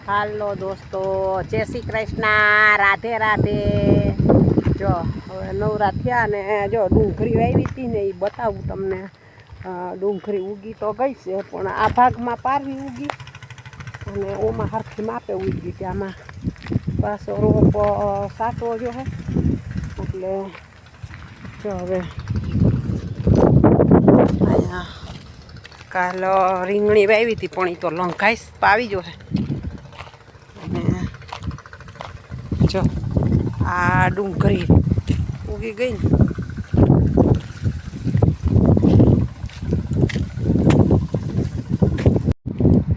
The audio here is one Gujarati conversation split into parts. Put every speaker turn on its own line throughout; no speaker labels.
હાલો દોસ્તો, જય શ્રી કૃષ્ણ, રાધે રાધે। જો હવે નવરા થયા ને જો ડુંગળી વાવી હતી ને એ બતાવું તમને। ડુંગળી ઉગી તો ગઈ છે પણ આ ભાગમાં પારવી ઉગી અને ઓમાં હરખી માપે ઉગી છે। આમાં પાછો રોપ સાટવો જો હે એટલે જો હવે અહીંયા કાલ રીંગણી વાવી હતી પણ એ તો લંઘાઈશ પાવી જો હે। અને જો આ ડુંગળી ઉગી ગઈ ને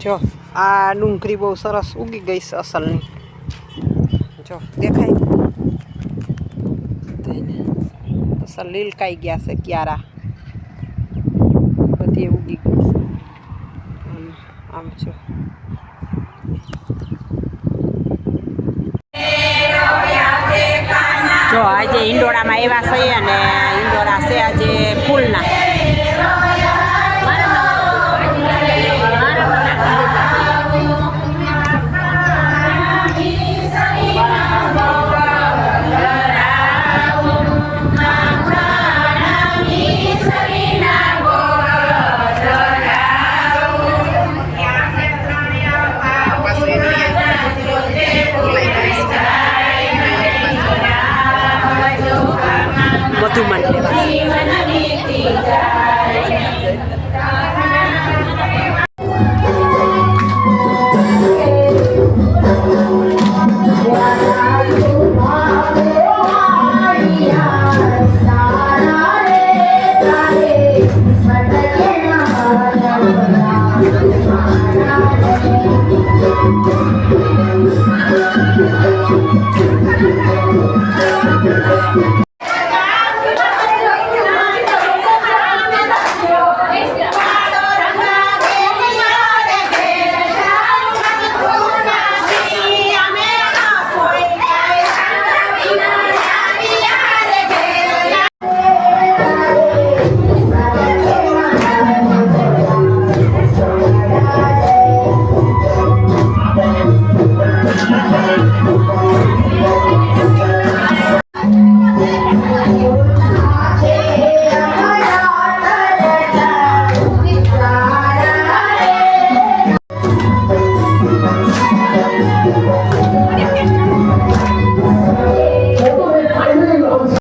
જો આ ડુંગળી બહુ સરસ ઉગી ગઈ છે અસલની। જો દેખાય અસલ લીલકાઈ ગયા છે ક્યારા બધી ઉગી ગઈ છે। આમ જો જો આજે ઈંડોળામાં આવ્યા છે અને ઈંડોળા છે આજે ફૂલના। બધું મન લેવા